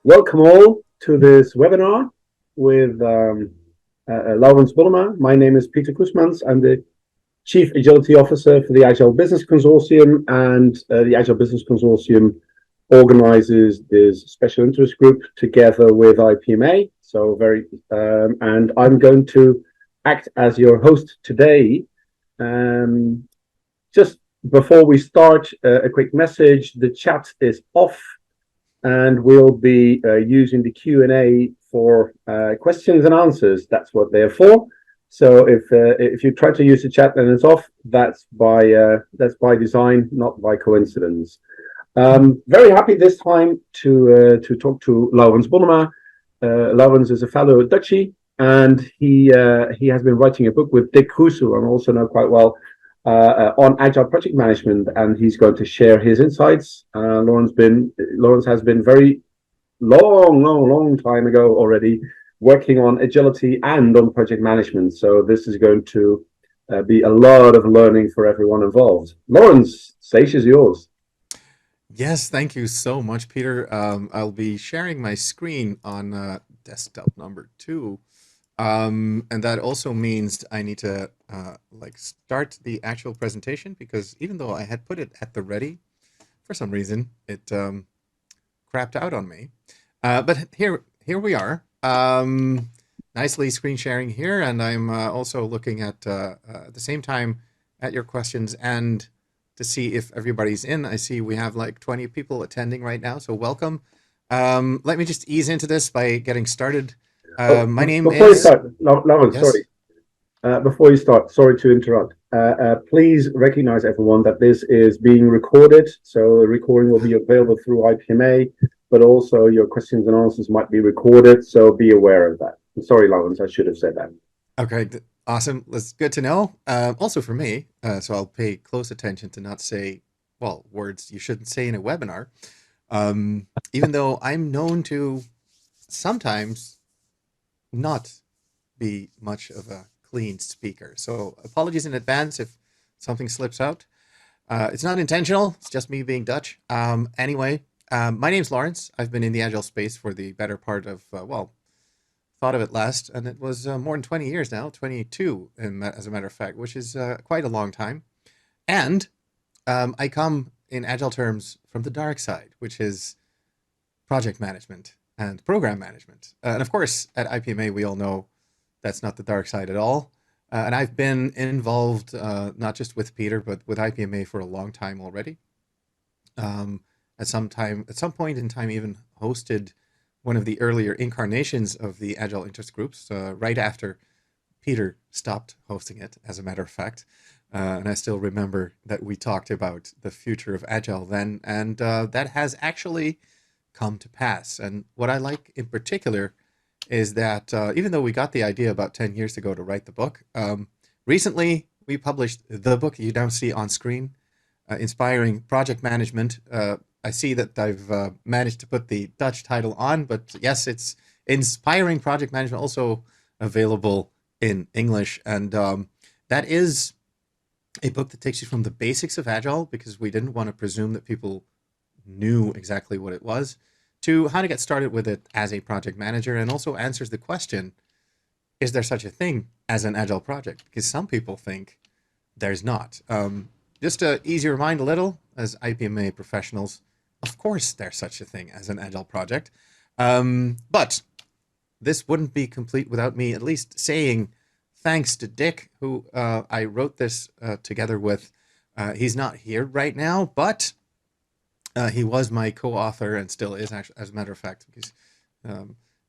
Welcome all to this webinar with Laurens Bollema. My name is Peter Koesmans. I'm the Chief Agility Officer for the Agile Business Consortium, and the Agile Business Consortium organizes this special interest group together with IPMA. And I'm going to act as your host today. Just before we start, a quick message. The chat is off, and we'll be using the Q&A for questions and answers. That's what they're for. So if you try to use the chat and it's off, that's by design, not by coincidence. Very happy this time to talk to Laurens Bollema. Laurens is a fellow at Dutchie, and he has been writing a book with Dick Kroes, who I also know quite well, on agile project management, and he's going to share his insights. Laurens has been very long time ago already working on agility and on project management. So this is going to be a lot of learning for everyone involved. Laurens, stage is yours. Yes, thank you so much, Peter. I'll be sharing my screen on desktop number 2. And that also means I need to start the actual presentation, because even though I had put it at the ready, for some reason it crapped out on me. But here we are. Nicely screen sharing here, and I'm also looking at the same time at your questions and to see if everybody's in. I see we have like 20 people attending right now, so welcome. Let me just ease into this by getting started. My name before is... you start, Laurens, Yes? sorry. Before you start, sorry to interrupt. Please recognize, everyone, that this is being recorded. So the recording will be available through IPMA, but also your questions and answers might be recorded. So be aware of that. I'm sorry, Laurens, I should have said that. Okay, awesome. That's good to know. Also for me, so I'll pay close attention to not say, well, words you shouldn't say in a webinar. Even though I'm known to sometimes not be much of a clean speaker. So apologies in advance if something slips out. It's not intentional. It's just me being Dutch. Anyway, my name's Laurens. I've been in the Agile space for the better part of, thought of it last, and it was more than 20 years now, 22 as a matter of fact, which is quite a long time. And I come in Agile terms from the dark side, which is project management and program management. And of course, at IPMA, we all know that's not the dark side at all. And I've been involved not just with Peter, but with IPMA for a long time already. At some point in time, even hosted one of the earlier incarnations of the Agile interest groups, right after Peter stopped hosting it, as a matter of fact. And I still remember that we talked about the future of Agile then, and that has actually come to pass. And what I like in particular is that even though we got the idea about 10 years ago to write the book, recently we published the book you now see on screen, Inspiring Project Management. I see that I've managed to put the Dutch title on, but yes, it's Inspiring Project Management, also available in English. And that is a book that takes you from the basics of Agile, because we didn't want to presume that people knew exactly what it was, to how to get started with it as a project manager, and also answers the question, is there such a thing as an Agile project? Because some people think there's not. Just to ease your mind a little, as IPMA professionals, of course there's such a thing as an Agile project. But this wouldn't be complete without me at least saying thanks to Dick, who I wrote this together with. He's not here right now, but he was my co-author and still is, actually, as a matter of fact, because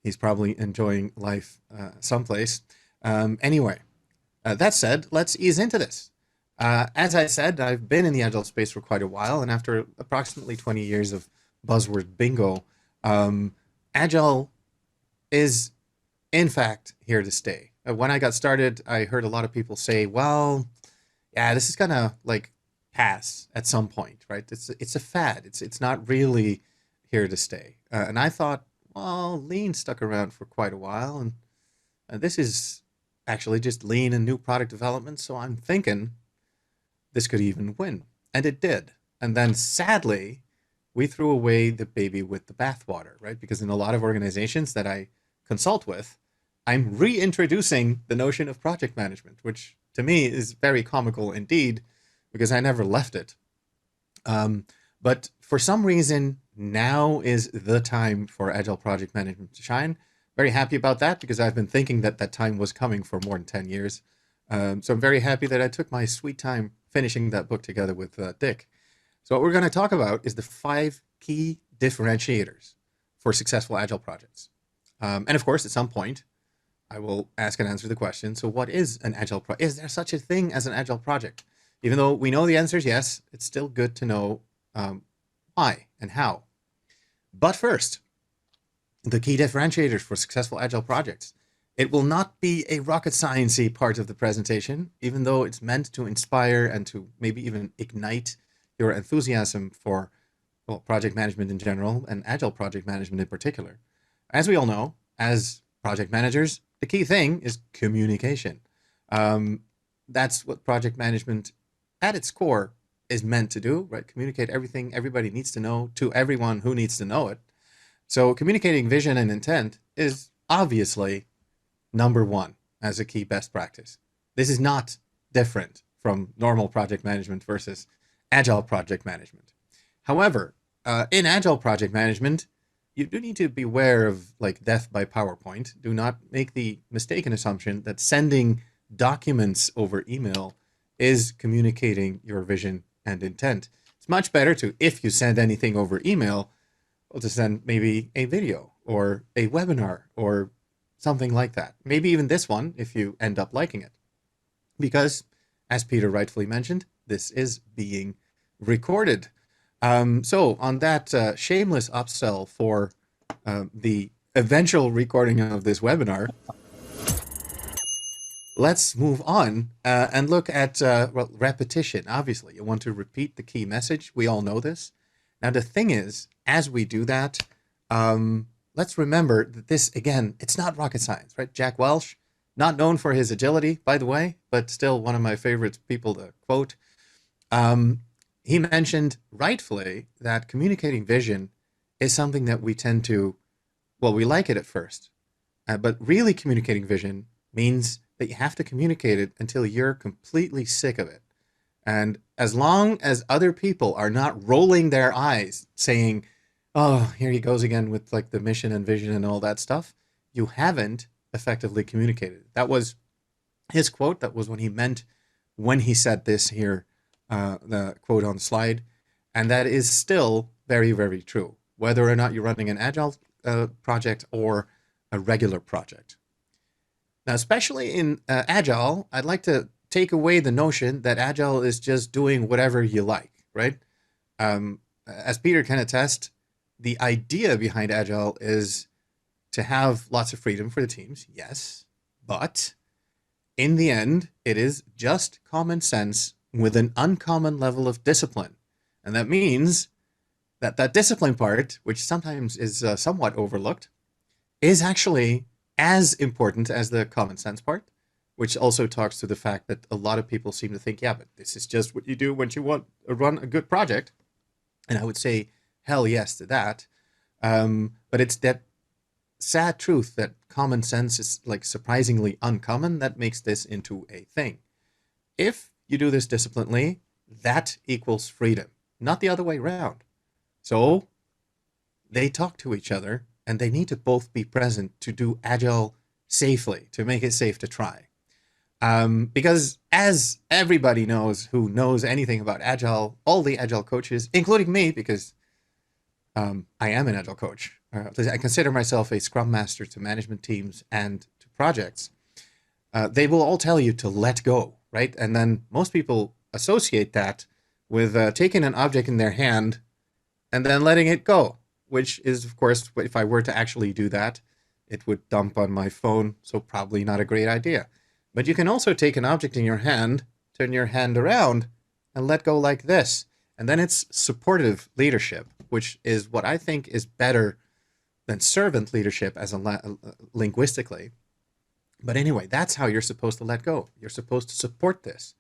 he's probably enjoying life someplace. Anyway, that said, let's ease into this. As I said, I've been in the Agile space for quite a while, and after approximately 20 years of buzzword bingo, Agile is, in fact, here to stay. When I got started, I heard a lot of people say, well, yeah, this is gonna pass at some point, right? It's a fad. It's not really here to stay. And I thought, well, Lean stuck around for quite a while, and this is actually just Lean and new product development. So I'm thinking this could even win, and it did. And then sadly, we threw away the baby with the bathwater, right? Because in a lot of organizations that I consult with, I'm reintroducing the notion of project management, which to me is very comical indeed, because I never left it. Um, but for some reason, now is the time for Agile project management to shine. Very happy about that because I've been thinking that that time was coming for more than 10 years. So I'm very happy that I took my sweet time finishing that book together with Dick. So what we're going to talk about is the 5 key differentiators for successful Agile projects. And of course, at some point, I will ask and answer the question, so what is an Agile project? Is there such a thing as an Agile project? Even though we know the answer is yes, it's still good to know why and how. But first, the key differentiators for successful Agile projects. It will not be a rocket science-y part of the presentation, even though it's meant to inspire and to maybe even ignite your enthusiasm for project management in general and Agile project management in particular. As we all know, as project managers, the key thing is communication. That's what project management at its core is meant to do, right? Communicate everything everybody needs to know to everyone who needs to know it. So communicating vision and intent is obviously number one as a key best practice. This is not different from normal project management versus Agile project management. However, in Agile project management, you do need to beware of like death by PowerPoint. Do not make the mistaken assumption that sending documents over email is communicating your vision and intent. It's much better to, if you send anything over email, well, to send maybe a video or a webinar or something like that. Maybe even this one if you end up liking it. Because, as Peter rightfully mentioned, this is being recorded. So on that shameless upsell for the eventual recording of this webinar, let's move on and look at repetition. Obviously, you want to repeat the key message. We all know this. Now, the thing is, as we do that, let's remember that this, again, it's not rocket science, right? Jack Welch, not known for his agility, by the way, but still one of my favorite people to quote. He mentioned rightfully that communicating vision is something that we tend to, well, we like it at first, but really communicating vision means that you have to communicate it until you're completely sick of it. And as long as other people are not rolling their eyes saying, oh, here he goes again with like the mission and vision and all that stuff, you haven't effectively communicated. That was his quote. That was what he meant when he said this here, the quote on the slide. And that is still very, very true, whether or not you're running an Agile project or a regular project. Now, especially in Agile, I'd like to take away the notion that Agile is just doing whatever you like, right? As Peter can attest, the idea behind Agile is to have lots of freedom for the teams, yes, but in the end, it is just common sense with an uncommon level of discipline. And that means that that discipline part, which sometimes is somewhat overlooked, is actually as important as the common sense part, which also talks to the fact that a lot of people seem to think, yeah, but this is just what you do when you want to run a good project. And I would say, hell yes to that. But it's that sad truth that common sense is like surprisingly uncommon that makes this into a thing. If you do this disciplinedly, that equals freedom, not the other way around. So they talk to each other and they need to both be present to do Agile safely, to make it safe to try. Because as everybody knows who knows anything about Agile, all the Agile coaches, including me, because I am an Agile coach. I consider myself a Scrum Master to management teams and to projects. They will all tell you to let go, right? And then most people associate that with taking an object in their hand and then letting it go, which is, of course, if I were to actually do that, it would dump on my phone, so probably not a great idea. But you can also take an object in your hand, turn your hand around, and let go like this. And then it's supportive leadership, which is what I think is better than servant leadership as linguistically. But anyway, that's how you're supposed to let go. You're supposed to support this.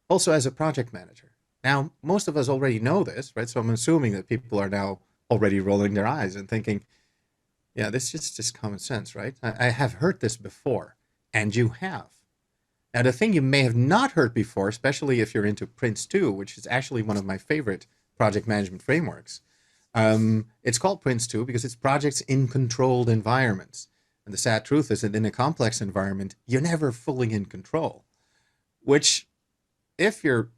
Also as a project manager. Now, most of us already know this, right? So I'm assuming that people are now already rolling their eyes and thinking, yeah, this is just common sense, right? I have heard this before, and you have. Now, the thing you may have not heard before, especially if you're into Prince 2, which is actually one of my favorite project management frameworks, it's called Prince 2 because it's projects in controlled environments. And the sad truth is that in a complex environment, you're never fully in control, which if you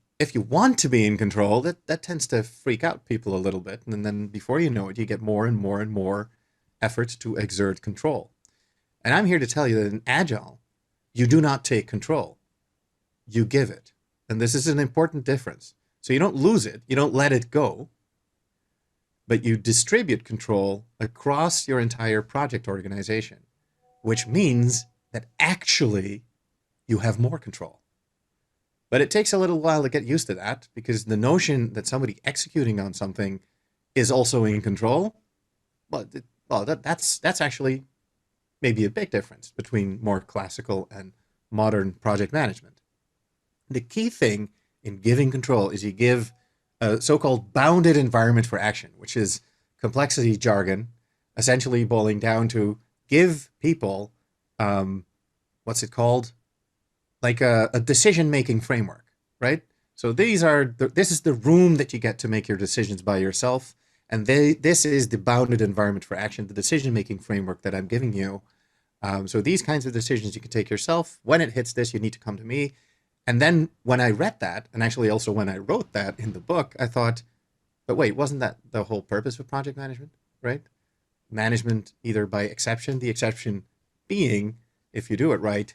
want to be in control, that tends to freak out people a little bit. And then before you know it, you get more and more and more effort to exert control. And I'm here to tell you that in Agile, you do not take control, you give it. And this is an important difference. So you don't lose it, you don't let it go, but you distribute control across your entire project organization, which means that actually you have more control. But it takes a little while to get used to that because the notion that somebody executing on something is also in control, that's actually maybe a big difference between more classical and modern project management. The key thing in giving control is you give a so-called bounded environment for action, which is complexity jargon, essentially boiling down to give people, what's it called? Like a decision-making framework, right? So this is the room that you get to make your decisions by yourself. And this is the bounded environment for action, the decision-making framework that I'm giving you. So these kinds of decisions you can take yourself. When it hits this, you need to come to me. And then when I read that, and actually also when I wrote that in the book, I thought, but wait, wasn't that the whole purpose of project management, right? Management either by exception, the exception being, if you do it right,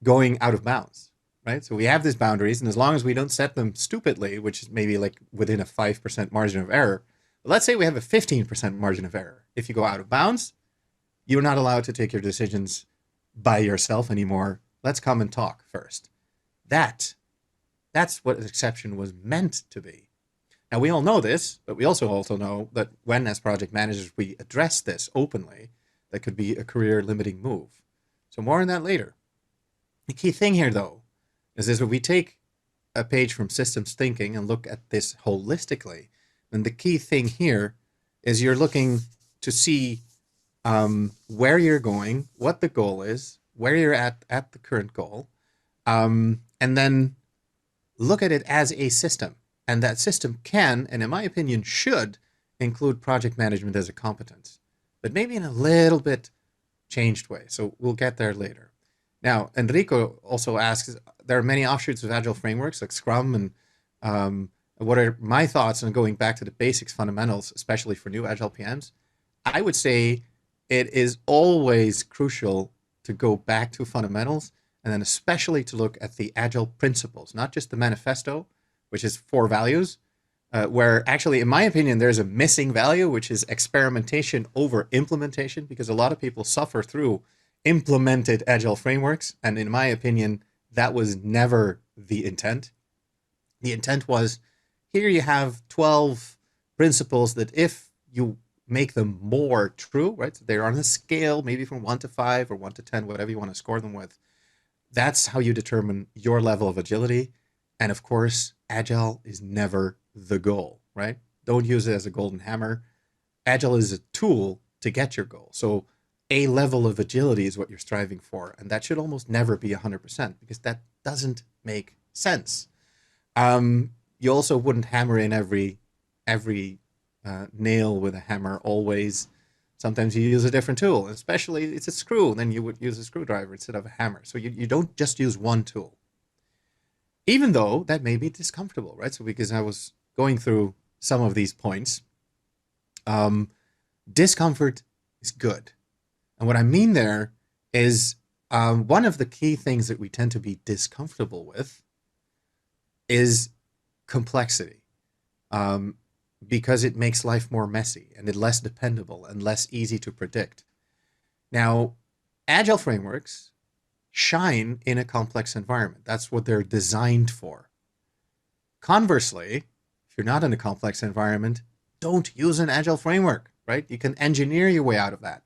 going out of bounds, right? So we have these boundaries, and as long as we don't set them stupidly, which is maybe like within a 5% margin of error, let's say we have a 15% margin of error. If you go out of bounds, you're not allowed to take your decisions by yourself anymore. Let's come and talk first. That's what an exception was meant to be. Now, we all know this, but we also know that when, as project managers, we address this openly, that could be a career-limiting move. So more on that later. The key thing here, though, is that we take a page from systems thinking and look at this holistically. And the key thing here is you're looking to see where you're going, what the goal is, where you're at the current goal, and then look at it as a system. And that system can, and in my opinion, should include project management as a competence, but maybe in a little bit changed way. So we'll get there later. Now, Enrico also asks, there are many offshoots of Agile frameworks like Scrum, and what are my thoughts on going back to the basics fundamentals, especially for new Agile PMs? I would say it is always crucial to go back to fundamentals, and then especially to look at the Agile principles, not just the manifesto, which is 4 values, where actually, in my opinion, there's a missing value, which is experimentation over implementation, because a lot of people suffer through implemented Agile frameworks, and in my opinion, that was never the intent. The intent was, here you have 12 principles that if you make them more true, right? So they're on a scale, maybe from 1 to 5 or 1 to 10, whatever you want to score them with. That's how you determine your level of agility. And of course, Agile is never the goal, right? Don't use it as a golden hammer. Agile is a tool to get your goal. So a level of agility is what you're striving for. And that should almost never be 100% because that doesn't make sense. You also wouldn't hammer in every nail with a hammer always. Sometimes you use a different tool, especially it's a screw, then you would use a screwdriver instead of a hammer. So you don't just use one tool. Even though that may be discomfortable, right? So because I was going through some of these points, discomfort is good. And what I mean there is one of the key things that we tend to be discomfortable with is complexity, because it makes life more messy and it less dependable and less easy to predict. Now, Agile frameworks shine in a complex environment. That's what they're designed for. Conversely, if you're not in a complex environment, don't use an Agile framework, right? You can engineer your way out of that.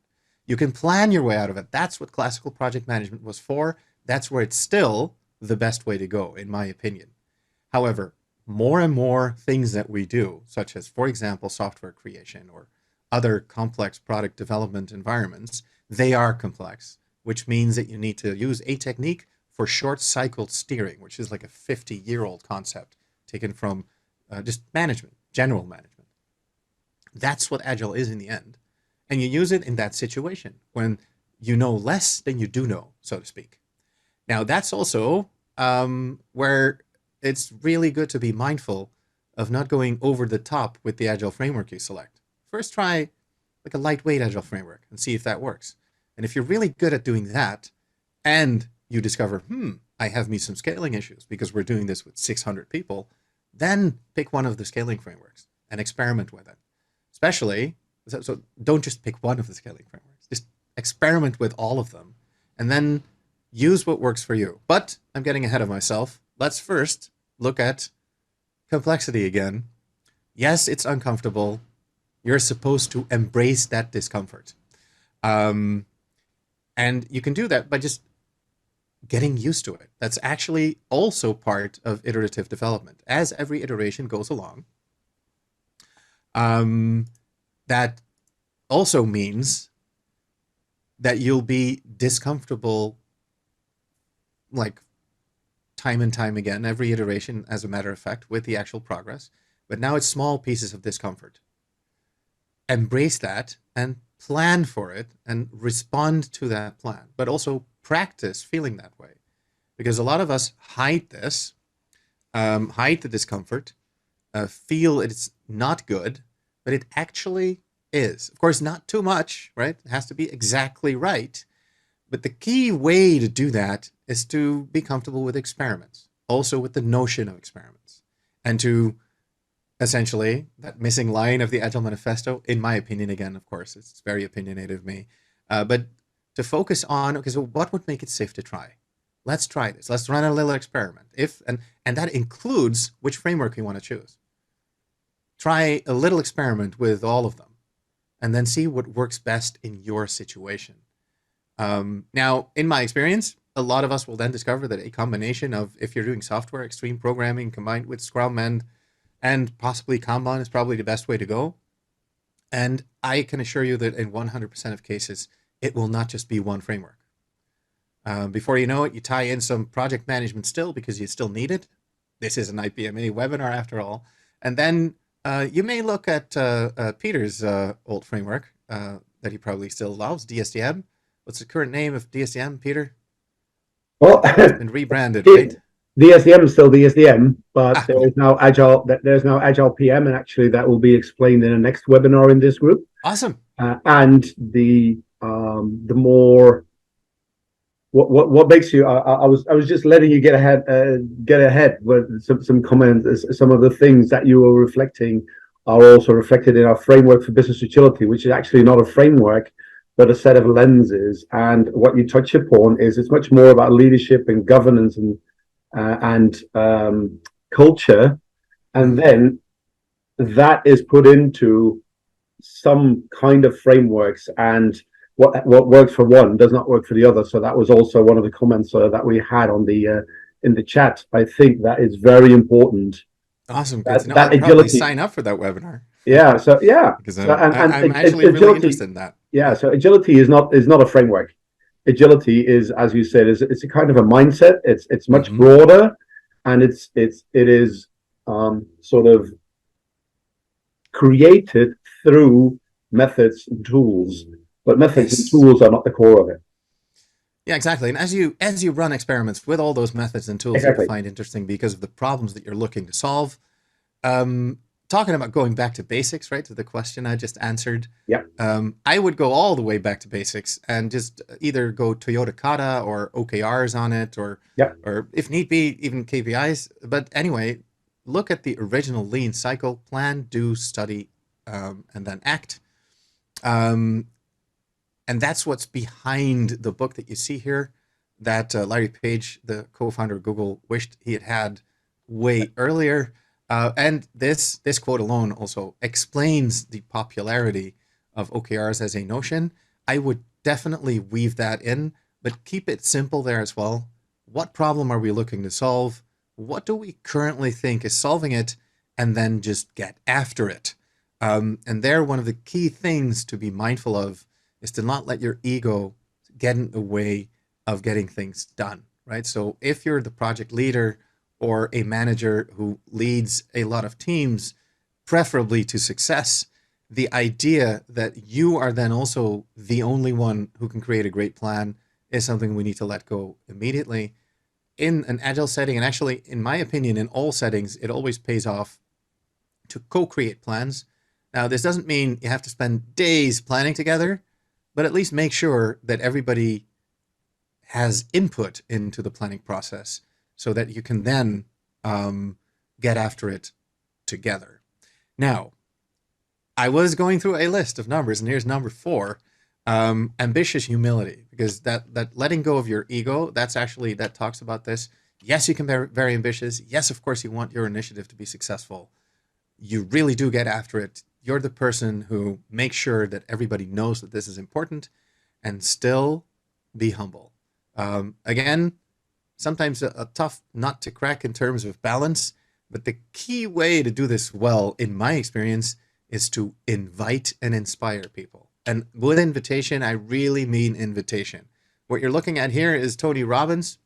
You can plan your way out of it. That's what classical project management was for. That's where it's still the best way to go, in my opinion. However, more and more things that we do, such as, for example, software creation or other complex product development environments, they are complex, which means that you need to use a technique for short cycle steering, which is like a 50-year-old concept taken from just management, general management. That's what Agile is in the end. And you use it in that situation when you know less than you do know, so to speak. Now, that's also where it's really good to be mindful of not going over the top with the Agile framework you select. First, try like a lightweight Agile framework and see if that works. And if you're really good at doing that and you discover, I have me some scaling issues because we're doing this with 600 people, then pick one of the scaling frameworks and experiment with it. Especially, so don't just pick one of the scaling frameworks, just experiment with all of them and then use what works for you. But I'm getting ahead of myself. Let's first look at complexity again. Yes, it's uncomfortable. You're supposed to embrace that discomfort. And you can do that by just getting used to it. That's actually also part of iterative development. As every iteration goes along, that also means that you'll be discomfortable like time and time again, every iteration, as a matter of fact, with the actual progress. But now it's small pieces of discomfort. Embrace that and plan for it and respond to that plan, but also practice feeling that way. Because a lot of us hide this, hide the discomfort, feel it's not good, but it actually is. Of course, not too much, right? It has to be exactly right. But the key way to do that is to be comfortable with experiments, also with the notion of experiments, and to essentially, that missing line of the Agile Manifesto, in my opinion, again, of course, it's very opinionated of me, but to focus on, okay, so what would make it safe to try? Let's try this. Let's run a little experiment. And that includes which framework you want to choose. Try a little experiment with all of them, and then see what works best in your situation. Now, in my experience, a lot of us will then discover that a combination of, if you're doing software, extreme programming combined with Scrum and possibly Kanban is probably the best way to go. And I can assure you that in 100% of cases, it will not just be one framework. Before you know it, you tie in some project management still because you still need it. This is an IPMA webinar after all. And then you may look at Peter's old framework that he probably still loves, DSDM. What's the current name of DSDM, Peter? Well, It's been rebranded, right? DSDM is still DSDM, but there Cool. is now Agile. There's now Agile PM, and actually that will be explained in the next webinar in this group. Awesome. And the more what makes you? I was just letting you get ahead with some comments. Some of the things that you were reflecting are also reflected in our framework for business utility, which is actually not a framework, but a set of lenses. And what you touch upon is it's much more about leadership and governance and culture, and then that is put into some kind of frameworks, and what works for one does not work for the other. So that was also one of the comments that we had on the in the chat. I think that is very important. Awesome. Good to know. That I'll probably agility. sign up for that webinar. Yeah. So yeah. Because I'm actually really interested in that. Yeah. So agility is not a framework. Agility is, as you said, it's a kind of a mindset. It's much broader, and it is sort of created through methods and tools, but methods and tools are not the core of it. Yeah, exactly. And as you run experiments with all those methods and tools that you find interesting because of the problems that you're looking to solve, talking about going back to basics, right, to the question I just answered. Yeah. I would go all the way back to basics and just either go Toyota Kata or OKRs on it, or if need be, even KPIs. But anyway, look at the original lean cycle: plan, do, study, and then act. And that's what's behind the book that you see here that Larry Page, the co-founder of Google, wished he had way earlier. And this quote alone also explains the popularity of OKRs as a notion. I would definitely weave that in, but keep it simple there as well. What problem are we looking to solve? what do we currently think is solving it, and then just get after it. And there, one of the key things to be mindful of is to not let your ego get in the way of getting things done, right? So if you're the project leader or a manager who leads a lot of teams, preferably to success, the idea that you are then also the only one who can create a great plan is something we need to let go immediately. In an agile setting, and actually, in my opinion, in all settings, it always pays off to co-create plans. Now, this doesn't mean you have to spend days planning together, but at least make sure that everybody has input into the planning process so that you can then get after it together. Now, I was going through a list of numbers, and here's number 4, ambitious humility, because that letting go of your ego, that talks about this. Yes, you can be very ambitious. Yes, of course, you want your initiative to be successful. You really do get after it. You're the person who makes sure that everybody knows that this is important, and still be humble. Again, sometimes a tough nut to crack in terms of balance, but the key way to do this well, in my experience, is to invite and inspire people. And with invitation, I really mean invitation. What you're looking at here is Tony Robbins,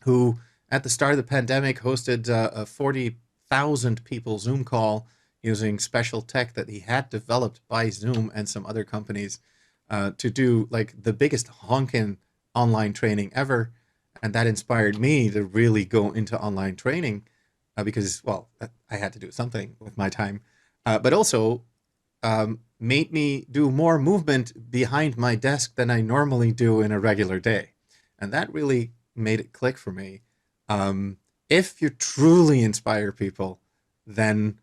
who at the start of the pandemic hosted a 40,000 people Zoom call using special tech that he had developed by Zoom and some other companies to do like the biggest honkin' online training ever. And that inspired me to really go into online training because, well, I had to do something with my time, but also made me do more movement behind my desk than I normally do in a regular day. And that really made it click for me. If you truly inspire people, then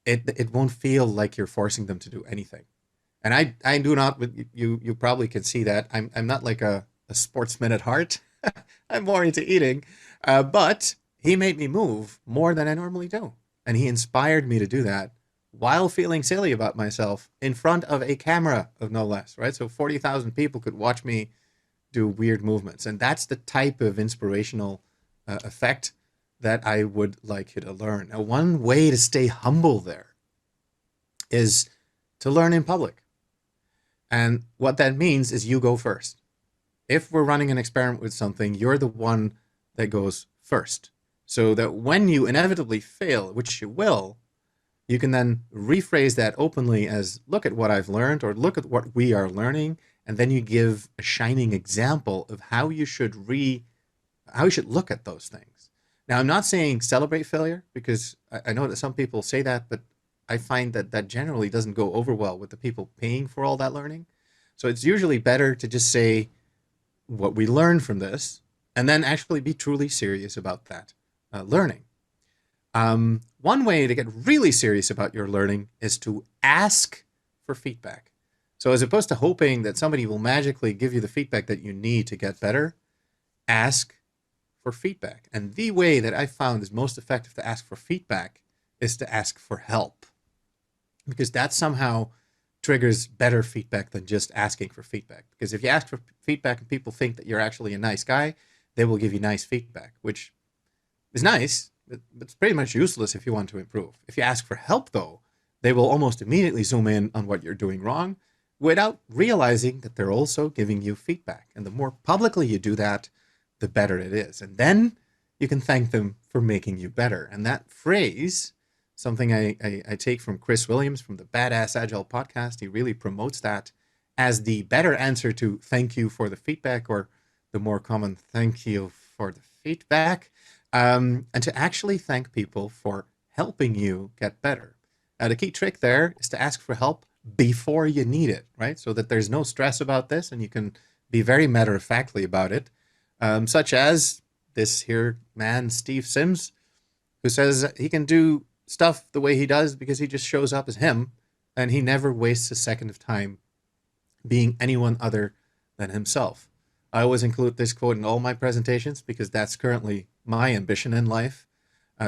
it won't feel like you're forcing them to do anything. And I do not, you probably can see that. I'm not like a sportsman at heart. I'm more into eating. But he made me move more than I normally do. And he inspired me to do that while feeling silly about myself in front of a camera of no less, right? So 40,000 people could watch me do weird movements. And that's the type of inspirational effect that I would like you to learn. Now, one way to stay humble there is to learn in public. And what that means is you go first. If we're running an experiment with something, you're the one that goes first. So that when you inevitably fail, which you will, you can then rephrase that openly as, look at what I've learned, or look at what we are learning. And then you give a shining example of how you should look at those things. Now, I'm not saying celebrate failure, because I know that some people say that, but I find that that generally doesn't go over well with the people paying for all that learning. So it's usually better to just say what we learned from this, and then actually be truly serious about that learning. One way to get really serious about your learning is to ask for feedback. So as opposed to hoping that somebody will magically give you the feedback that you need to get better, ask for feedback. And the way that I found is most effective to ask for feedback is to ask for help, because that somehow triggers better feedback than just asking for feedback. Because if you ask for feedback and people think that you're actually a nice guy, they will give you nice feedback, which is nice, but it's pretty much useless if you want to improve. If you ask for help, though, they will almost immediately zoom in on what you're doing wrong without realizing that they're also giving you feedback. And the more publicly you do that, the better it is. And then you can thank them for making you better. And that phrase, something I take from Chris Williams from the Badass Agile podcast, he really promotes that as the better answer to thank you for the feedback, or the more common thank you for the feedback, and to actually thank people for helping you get better. Now, the key trick there is to ask for help before you need it, right? So that there's no stress about this and you can be very matter-of-factly about it, such as this here man, Steve Sims, who says he can do stuff the way he does because he just shows up as him, and he never wastes a second of time being anyone other than himself. I always include this quote in all my presentations because that's currently my ambition in life.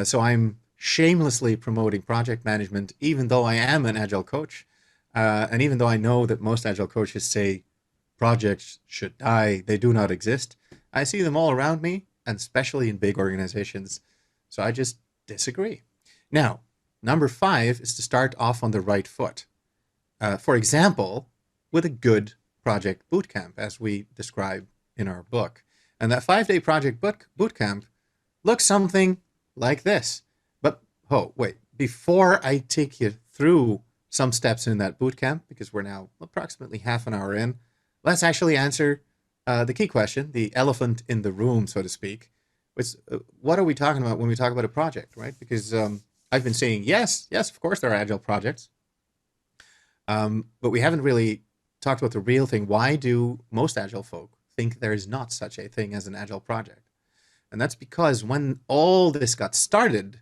So I'm shamelessly promoting project management, even though I am an Agile coach. And even though I know that most Agile coaches say projects should die, they do not exist, I see them all around me, and especially in big organizations. So I just disagree. Now, number 5 is to start off on the right foot. For example, with a good project bootcamp, as we describe in our book. And that 5-day project bootcamp looks something like this. But, oh, wait, before I take you through some steps in that bootcamp, because we're now approximately half an hour in, let's actually answer the key question, the elephant in the room, so to speak. Which, what are we talking about when we talk about a project, right? Because I've been saying, yes, of course there are agile projects. But we haven't really talked about the real thing. Why do most agile folk think there is not such a thing as an agile project? And that's because when all this got started,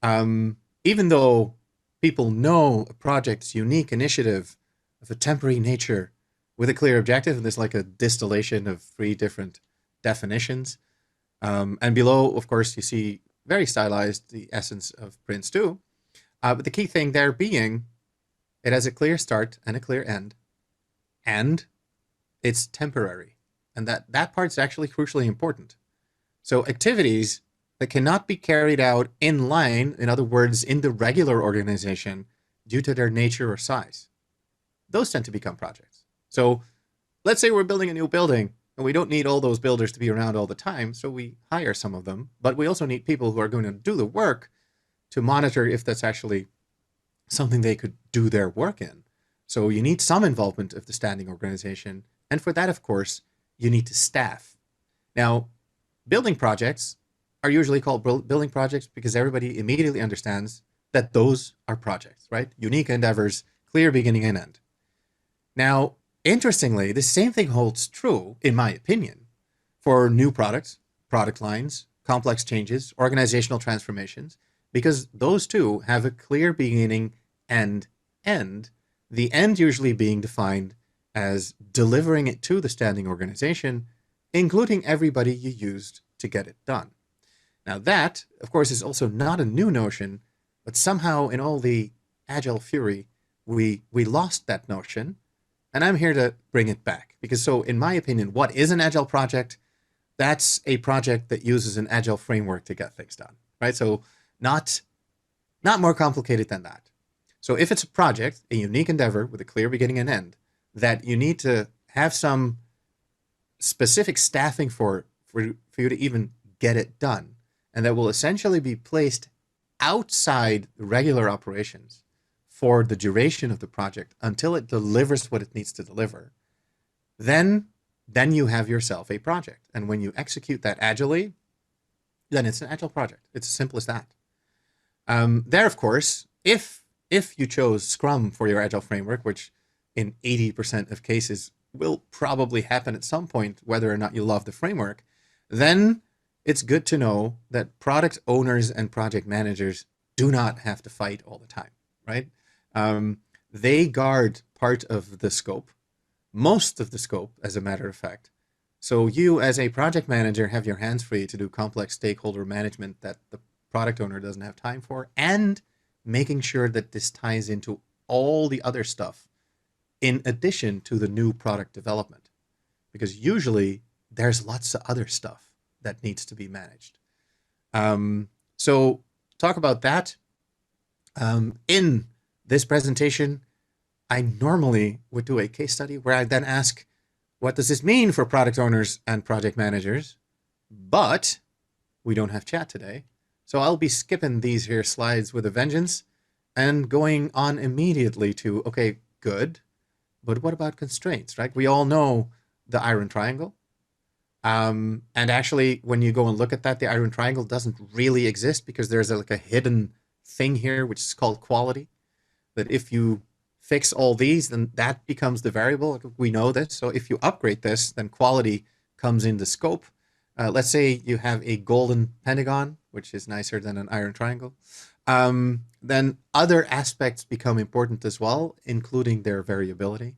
even though people know a project's unique initiative of a temporary nature with a clear objective, and there's like a distillation of 3 different definitions. And below, of course, you see very stylized the essence of Prince 2. But the key thing there being, it has a clear start and a clear end, and it's temporary. And that part's actually crucially important. So activities that cannot be carried out in line, in other words, in the regular organization, due to their nature or size, those tend to become projects. So let's say we're building a new building, and we don't need all those builders to be around all the time, so we hire some of them, but we also need people who are going to do the work to monitor if that's actually something they could do their work in. So you need some involvement of the standing organization. And for that, of course, you need to staff. Now, building projects are usually called building projects because everybody immediately understands that those are projects, right? Unique endeavors, clear beginning and end. Now, interestingly, the same thing holds true, in my opinion, for new products, product lines, complex changes, organizational transformations, because those two have a clear beginning and end, the end usually being defined as delivering it to the standing organization, including everybody you used to get it done. Now that, of course, is also not a new notion, but somehow in all the agile fury, we lost that notion, and I'm here to bring it back. Because so, in my opinion, what is an agile project? That's a project that uses an agile framework to get things done, right? So not more complicated than that. So if it's a project, a unique endeavor with a clear beginning and end, that you need to have some specific staffing for you to even get it done, and that will essentially be placed outside regular operations for the duration of the project until it delivers what it needs to deliver, then you have yourself a project. And when you execute that agilely, then it's an agile project. It's as simple as that. There, of course, if you chose Scrum for your agile framework, which in 80% of cases will probably happen at some point, whether or not you love the framework, then it's good to know that product owners and project managers do not have to fight all the time, right? They guard part of the scope, most of the scope, as a matter of fact. So you, as a project manager, have your hands free to do complex stakeholder management that the product owner doesn't have time for, and making sure that this ties into all the other stuff in addition to the new product development. Because usually there's lots of other stuff that needs to be managed. So talk about that. In this presentation, I normally would do a case study where I then ask, what does this mean for product owners and project managers? But we don't have chat today. So I'll be skipping these here slides with a vengeance and going on immediately to, okay, good, but what about constraints, right? We all know the iron triangle. And actually, when you go and look at that, the iron triangle doesn't really exist because there's like a hidden thing here, which is called quality. That if you fix all these, then that becomes the variable. We know this. So if you upgrade this, then quality comes into scope. Let's say you have a golden pentagon, which is nicer than an iron triangle. Then other aspects become important as well, including their variability.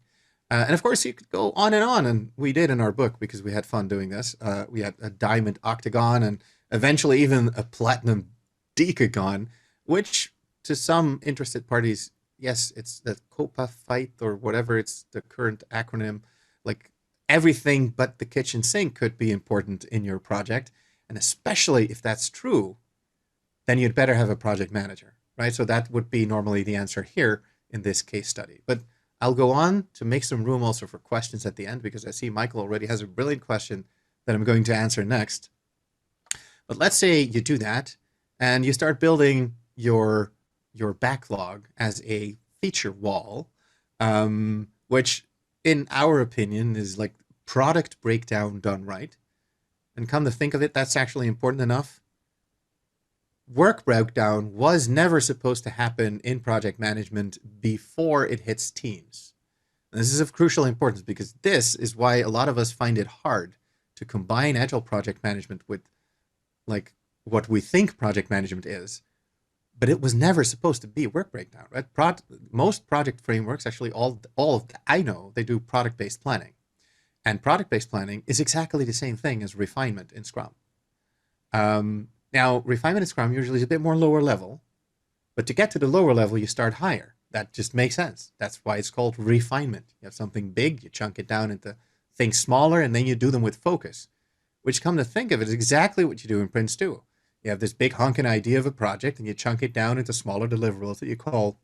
And of course, you could go on, and we did in our book because we had fun doing this. We had a diamond octagon and eventually even a platinum decagon, which to some interested parties, yes, it's the COPA fight or whatever, it's the current acronym. Like everything but the kitchen sink could be important in your project. And especially if that's true, then you'd better have a project manager, right? So that would be normally the answer here in this case study. But I'll go on to make some room also for questions at the end, because I see Michael already has a brilliant question that I'm going to answer next. But let's say you do that and you start building your backlog as a feature wall, which in our opinion is like product breakdown done right. And come to think of it, that's actually important enough. Work breakdown was never supposed to happen in project management before it hits teams. And this is of crucial importance because this is why a lot of us find it hard to combine agile project management with like what we think project management is. But it was never supposed to be work breakdown, right? Most project frameworks, actually all of I know, they do product-based planning. And product-based planning is exactly the same thing as refinement in Scrum. Now, refinement in Scrum usually is a bit more lower level, but to get to the lower level, you start higher. That just makes sense. That's why it's called refinement. You have something big, you chunk it down into things smaller, and then you do them with focus, which, come to think of it, is exactly what you do in Prince 2. You have this big honking idea of a project, and you chunk it down into smaller deliverables that you call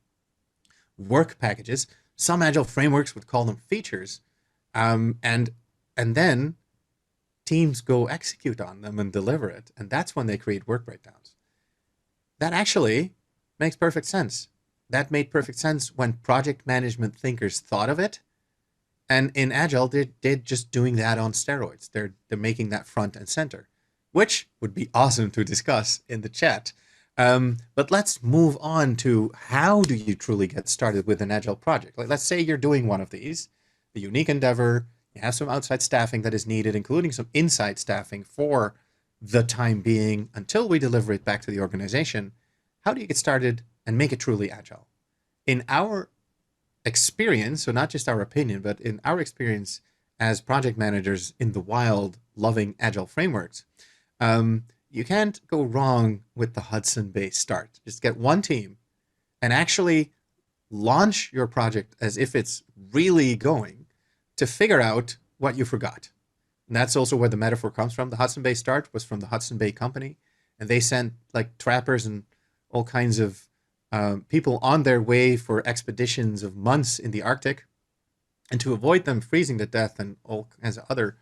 work packages. Some agile frameworks would call them features, and then teams go execute on them and deliver it, and that's when they create work breakdowns. That actually makes perfect sense. That made perfect sense when project management thinkers thought of it, and in Agile, they're just doing that on steroids. They're making that front and center, which would be awesome to discuss in the chat. But let's move on to how do you truly get started with an Agile project? Like, let's say you're doing one of these, the unique endeavor. You have some outside staffing that is needed, including some inside staffing for the time being until we deliver it back to the organization. How do you get started and make it truly Agile? In our experience, so not just our opinion, but in our experience as project managers in the wild, loving Agile frameworks, you can't go wrong with the Hudson Bay start. Just get one team and actually launch your project as if it's really going to figure out what you forgot. And that's also where the metaphor comes from. The Hudson Bay start was from the Hudson Bay Company, and they sent like trappers and all kinds of people on their way for expeditions of months in the Arctic. And to avoid them freezing to death and all kinds of other,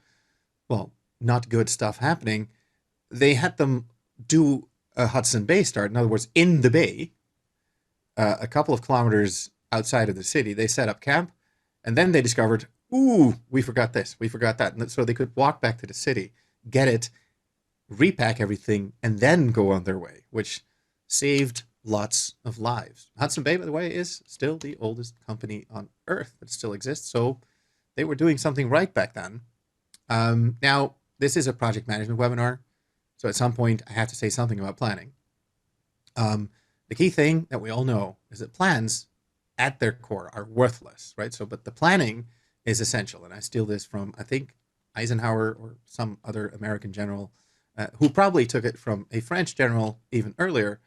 well, not good stuff happening, they had them do a Hudson Bay start. In other words, in the bay, a couple of kilometers outside of the city, they set up camp, and then they discovered, ooh, we forgot this, we forgot that. And so they could walk back to the city, get it, repack everything, and then go on their way, which saved lots of lives. Hudson Bay, by the way, is still the oldest company on Earth that still exists, so they were doing something right back then. Now, this is a project management webinar, so at some point I have to say something about planning. The key thing that we all know is that plans at their core are worthless, right? So, but the planning is essential. And I steal this from, I think, Eisenhower or some other American general who probably took it from a French general even earlier.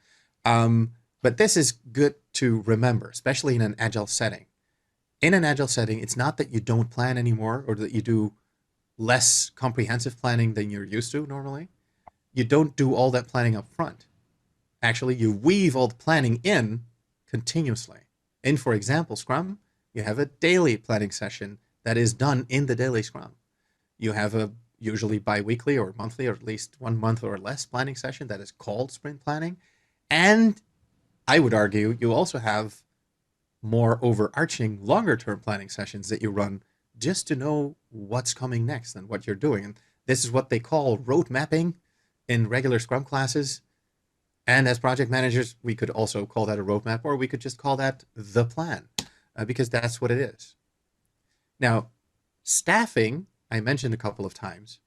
But this is good to remember, especially in an Agile setting. In an Agile setting, it's not that you don't plan anymore or that you do less comprehensive planning than you're used to normally. You don't do all that planning up front. Actually, you weave all the planning in continuously. In, for example, Scrum, you have a daily planning session that is done in the daily Scrum. You have a usually bi-weekly or monthly or at least 1 month or less planning session that is called sprint planning. And I would argue you also have more overarching longer-term planning sessions that you run just to know what's coming next and what you're doing. And this is what they call road mapping in regular Scrum classes. And as project managers, we could also call that a roadmap, or we could just call that the plan, because that's what it is. Now, staffing, I mentioned a couple of times,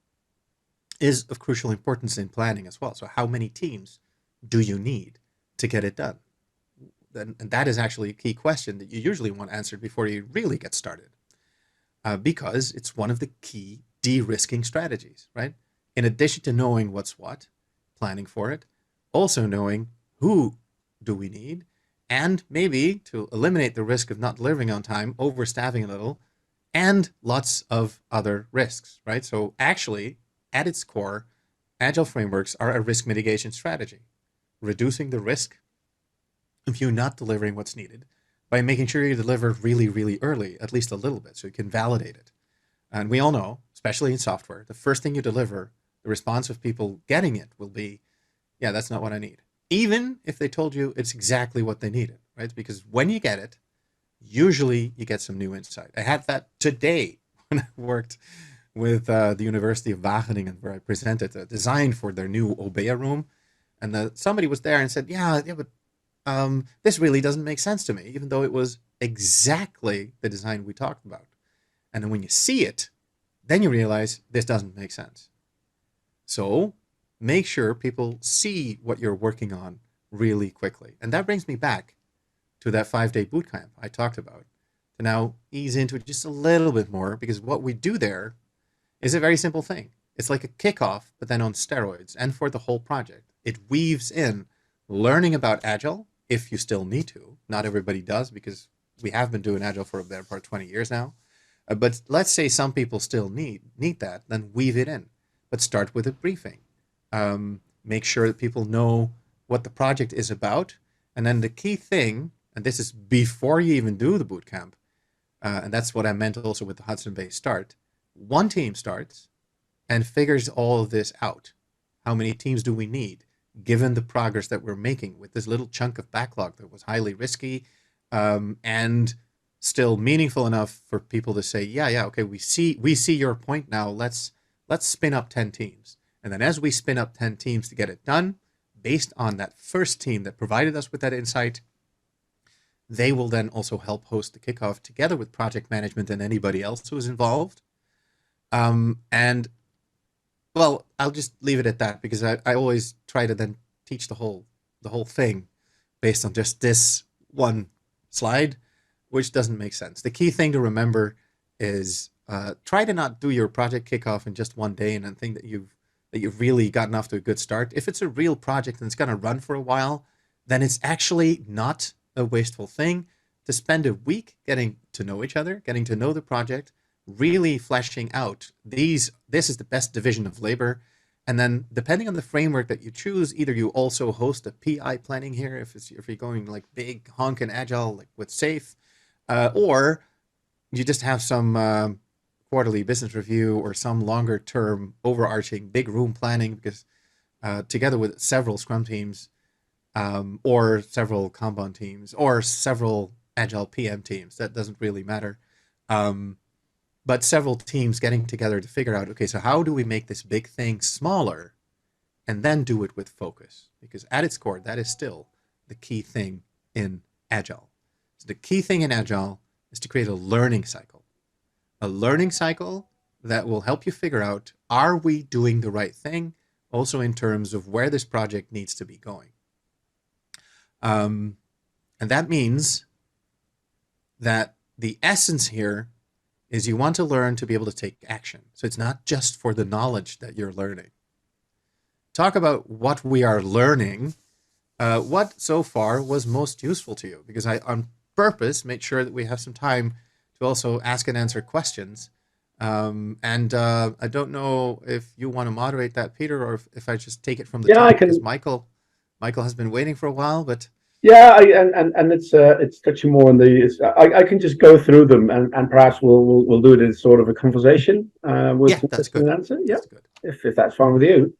is of crucial importance in planning as well. So how many teams do you need to get it done? And that is actually a key question that you usually want answered before you really get started, because it's one of the key de-risking strategies, right? In addition to knowing what's what, planning for it, also knowing who do we need, and maybe to eliminate the risk of not delivering on time, overstaffing a little, and lots of other risks, right? So actually, at its core, Agile frameworks are a risk mitigation strategy. reducing the risk of you not delivering what's needed by making sure you deliver really, really early, at least a little bit, so you can validate it. And we all know, especially in software, the first thing you deliver, the response of people getting it will be, yeah, that's not what I need. Even if they told you it's exactly what they needed, right? Because when you get it, usually you get some new insight. I had that today when I worked with the University of Wageningen, where I presented a design for their new Obeya room. And somebody was there and said, yeah, but this really doesn't make sense to me, even though it was exactly the design we talked about. And then when you see it, then you realize this doesn't make sense. So make sure people see what you're working on really quickly. And that brings me back to that 5-day bootcamp I talked about, to now ease into it just a little bit more, because what we do there is a very simple thing. It's like a kickoff, but then on steroids, and for the whole project. It weaves in learning about Agile, if you still need to. Not everybody does, because we have been doing Agile for a better part of 20 years now. But let's say some people still need that, then weave it in. But start with a briefing. Make sure that people know what the project is about. And then the key thing, and this is before you even do the bootcamp, and that's what I meant also with the Hudson Bay start. One team starts and figures all of this out. How many teams do we need, given the progress that we're making with this little chunk of backlog that was highly risky, and still meaningful enough for people to say, yeah, okay, we see your point now. Let's spin up 10 teams. And then as we spin up 10 teams to get it done, based on that first team that provided us with that insight, they will then also help host the kickoff together with project management and anybody else who is involved. And well, I'll just leave it at that, because I always try to then teach the whole thing based on just this one slide, which doesn't make sense. The key thing to remember is try to not do your project kickoff in just one day and then think that you've really gotten off to a good start. If it's a real project and it's going to run for a while, then it's actually not a wasteful thing to spend a week getting to know each other, getting to know the project, really fleshing out this is the best division of labor. And then depending on the framework that you choose, either you also host a PI planning here if you're going like big honk and agile, like with SAFe, or you just have some quarterly business review or some longer term overarching big room planning, because together with several Scrum teams, or several Kanban teams, or several Agile PM teams, that doesn't really matter. But several teams getting together to figure out, okay, so how do we make this big thing smaller and then do it with focus? Because at its core, that is still the key thing in Agile. So the key thing in Agile is to create a learning cycle that will help you figure out, are we doing the right thing? Also in terms of where this project needs to be going. And that means that the essence here is you want to learn to be able to take action. So it's not just for the knowledge that you're learning. Talk about what we are learning. What so far was most useful to you? Because I, on purpose, made sure that we have some time to also ask and answer questions. I don't know if you want to moderate that, Peter, or if I just take it from the Yeah, top, I can. because Michael has been waiting for a while, but Yeah, and it's touching more on I can just go through them, and perhaps we'll do it as sort of a conversation with yeah, some that's question good. and answer. Yeah, That's good. if that's fine with you.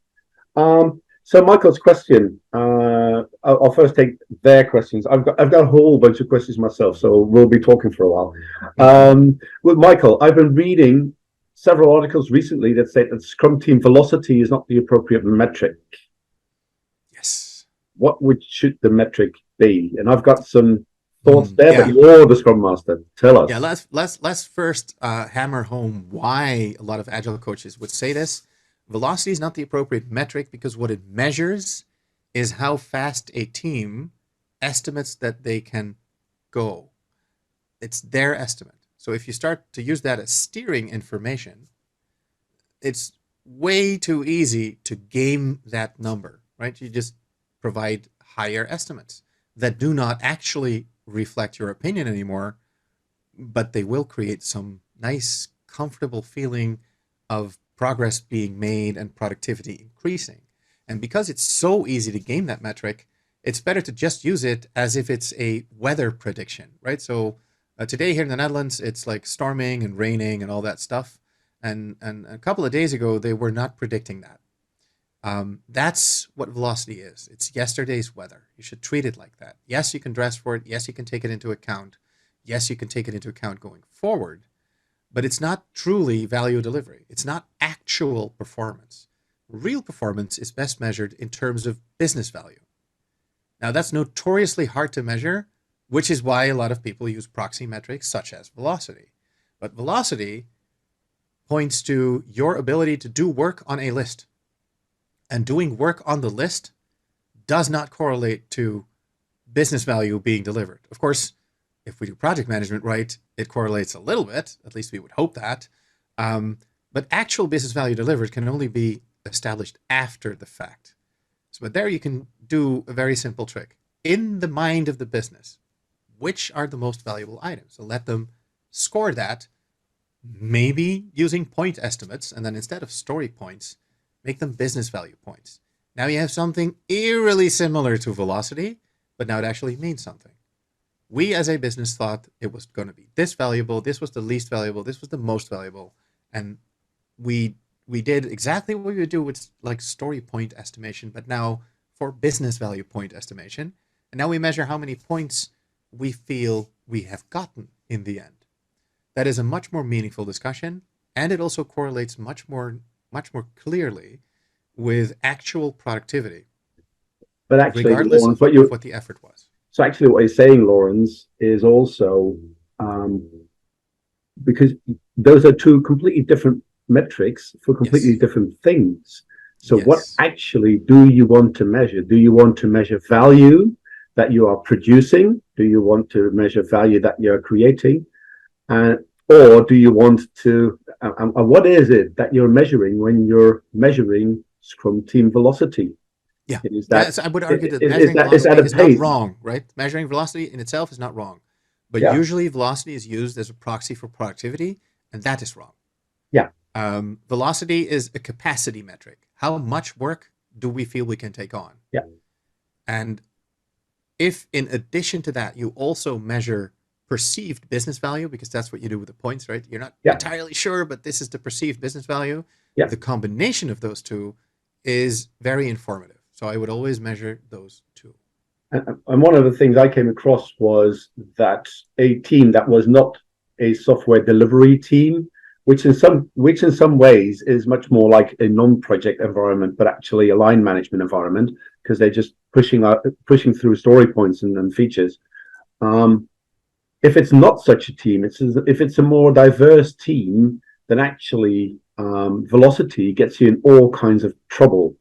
So Michael's question. I'll first take their questions. I've got a whole bunch of questions myself, so we'll be talking for a while. With Michael, I've been reading several articles recently that say that Scrum team velocity is not the appropriate metric. Yes. What should the metric be? And I've got some thoughts there, but Yeah. you're the Scrum Master. Tell us. Yeah, let's first hammer home why a lot of Agile coaches would say this. Velocity is not the appropriate metric, because what it measures is how fast a team estimates that they can go. It's their estimate. So if you start to use that as steering information, it's way too easy to game that number, right? You just provide higher estimates that do not actually reflect your opinion anymore, but they will create some nice, comfortable feeling of progress being made and productivity increasing. And because it's so easy to game that metric, it's better to just use it as if it's a weather prediction, right? So today here in the Netherlands, it's like storming and raining and all that stuff. And a couple of days ago, they were not predicting that. That's what velocity is. It's yesterday's weather. You should treat it like that. Yes, you can dress for it. Yes, you can take it into account. Yes, you can take it into account going forward, but it's not truly value delivery. It's not actual performance. Real performance is best measured in terms of business value. Now, that's notoriously hard to measure, which is why a lot of people use proxy metrics such as velocity. But velocity points to your ability to do work on a list. And doing work on the list does not correlate to business value being delivered. Of course, if we do project management right, it correlates a little bit, at least we would hope that. But actual business value delivered can only be established after the fact. So, but there you can do a very simple trick. In the mind of the business, which are the most valuable items? So let them score that, maybe using point estimates, and then instead of story points, make them business value points. Now you have something eerily similar to velocity, but now it actually means something. We as a business thought it was going to be this valuable, this was the least valuable, this was the most valuable, and we did exactly what we would do with like story point estimation, but now for business value point estimation. And now we measure how many points we feel we have gotten in the end. That is a much more meaningful discussion, and it also correlates much more clearly with actual productivity, But actually, regardless Lawrence, of what the effort was. so actually what you're saying, Lawrence, is also because those are two completely different metrics for completely Yes. different things. So what Yes. actually do you want to measure? Do you want to measure value that you are producing? Do you want to measure value that you're creating? Or do you want to, what is it that you're measuring when you're measuring Scrum team velocity? Yeah. Is Yeah. that, So I would argue that is measuring that, is that velocity a is not pace? wrong, right? Measuring velocity in itself is not wrong. But Yeah, usually velocity is used as a proxy for productivity, and that is wrong. yeah, Velocity is a capacity metric. How much work do we feel we can take on? yeah, And if in addition to that, you also measure perceived business value, because that's what you do with the points, right? You're not yeah, entirely sure, but this is the perceived business value. yeah. The combination of those two is very informative. So I would always measure those two. And one of the things I came across was that a team that was not a software delivery team, which in some ways is much more like a non-project environment, but actually a line management environment because they're just pushing through story points and features. If it's not such a team, if it's a more diverse team, then actually velocity gets you in all kinds of trouble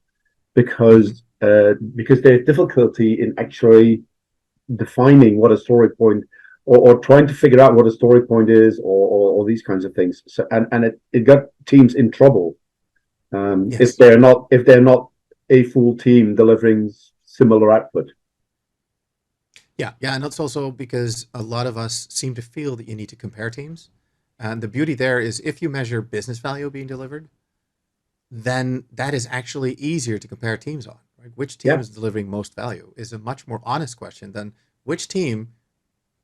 Mm-hmm. because there's difficulty in actually defining what a story point or trying to figure out what a story point is or these kinds of things. So and it got teams in trouble Yes. if they're not a full team delivering similar output. Yeah. Yeah. And that's also because a lot of us seem to feel that you need to compare teams. And the beauty there is if you measure business value being delivered, then that is actually easier to compare teams on, right? Which team Yeah, is delivering most value is a much more honest question than which team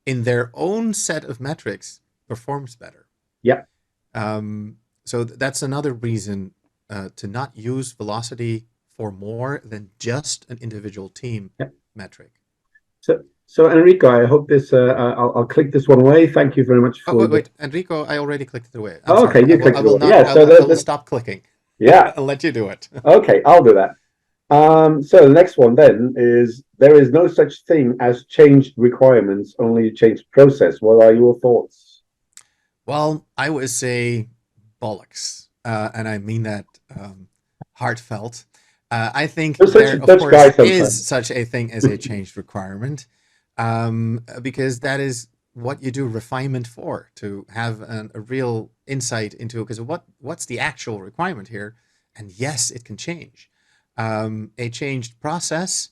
in their own set of metrics performs better. yeah. So that's another reason to not use velocity for more than just an individual team Yeah. metric. So Enrico, I hope this. I'll click this one away. Thank you very much Oh, for the. wait, Enrico, I already clicked it away. I'm Oh, okay, sorry. you clicked I it will away. not. Yeah. So I will stop clicking. yeah. I'll let you do it. Okay, I'll do that. So the next one then is there is no such thing as changed requirements, only changed process. What are your thoughts? Well, I would say bollocks, and I mean that heartfelt. I think You're such a there, of Dutch guy course, is sometimes. such a thing as a changed requirement, because that is what you do refinement for, to have a real insight into, because what's the actual requirement here? And yes, it can change. A changed process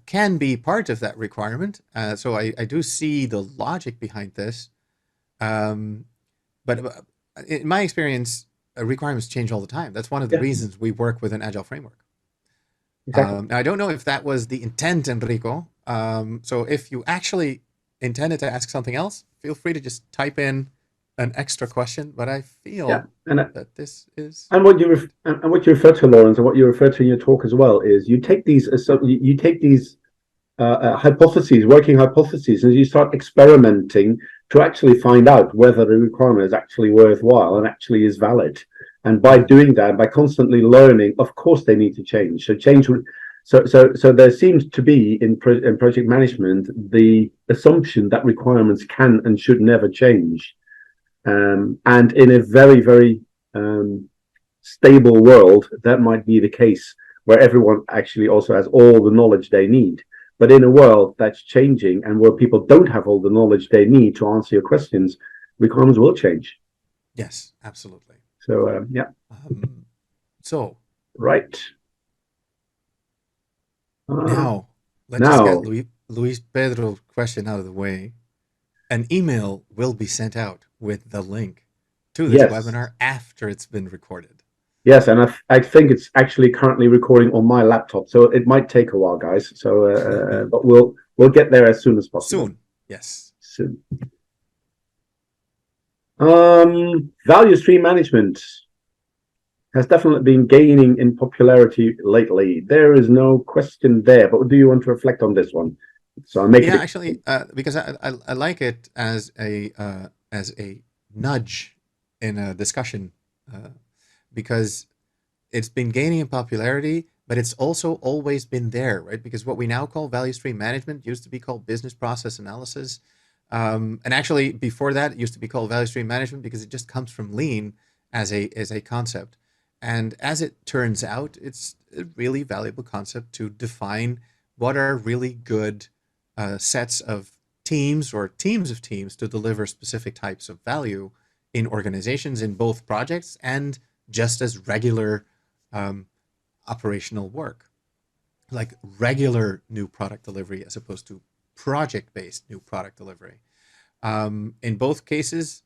can be part of that requirement. So I do see the logic behind this. Um, but in my experience, requirements change all the time. That's one of the Yeah, reasons we work with an agile framework. exactly. Now I don't know if that was the intent, Enrico. So if you actually intended to ask something else, feel free to just type in an extra question. But I Yeah, feel that this is and good. and what you refer to, Lawrence, and what you refer to in your talk as well is you take these you take these hypotheses, working hypotheses, and you start experimenting to actually find out whether the requirement is actually worthwhile and actually is valid. And by Mhm. doing that, by constantly learning, of course they need to change. So change. So there seems to be in project management the assumption that requirements can and should never change. And in a very stable world, that might be the case where everyone actually also has all the knowledge they need. But in a world that's changing and where people don't have all the knowledge they need to answer your questions, requirements will change. Yes, absolutely. So, yeah, Um, so right. Uh, now let's just get now, Luis Pedro's question out of the way. An email will be sent out with the link to this yes, webinar after it's been recorded. yes, and I think it's actually currently recording on my laptop, so it might take a while, guys. So, but we'll get there as soon as possible. Soon, yes. Soon. Value stream management has definitely been gaining in popularity lately. There is no question there. But do you want to reflect on this one? So I'll make Yeah, it. actually, because I like it as a nudge in a discussion, uh, because it's been gaining in popularity, but it's also always been there, right? Because what we now call value stream management used to be called business process analysis. And actually, before that, it used to be called value stream management because it just comes from lean as a concept. And as it turns out, it's a really valuable concept to define what are really good sets of teams or teams of teams to deliver specific types of value in organizations in both projects and just as regular um, operational work, like regular new product delivery as opposed to project based new product delivery. In both cases,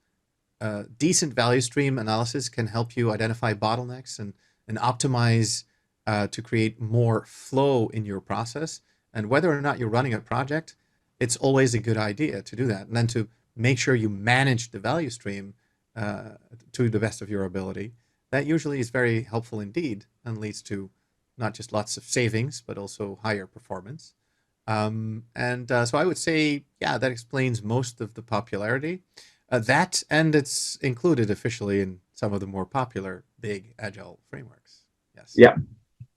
decent value stream analysis can help you identify bottlenecks and optimize to create more flow in your process. And whether or not you're running a project, it's always a good idea to do that. And then to make sure you manage the value stream uh, to the best of your ability. That usually is very helpful indeed and leads to not just lots of savings, but also higher performance. And so I would say, yeah, that explains most of the popularity. That and it's included officially in some of the more popular big agile frameworks. Yes. Yeah,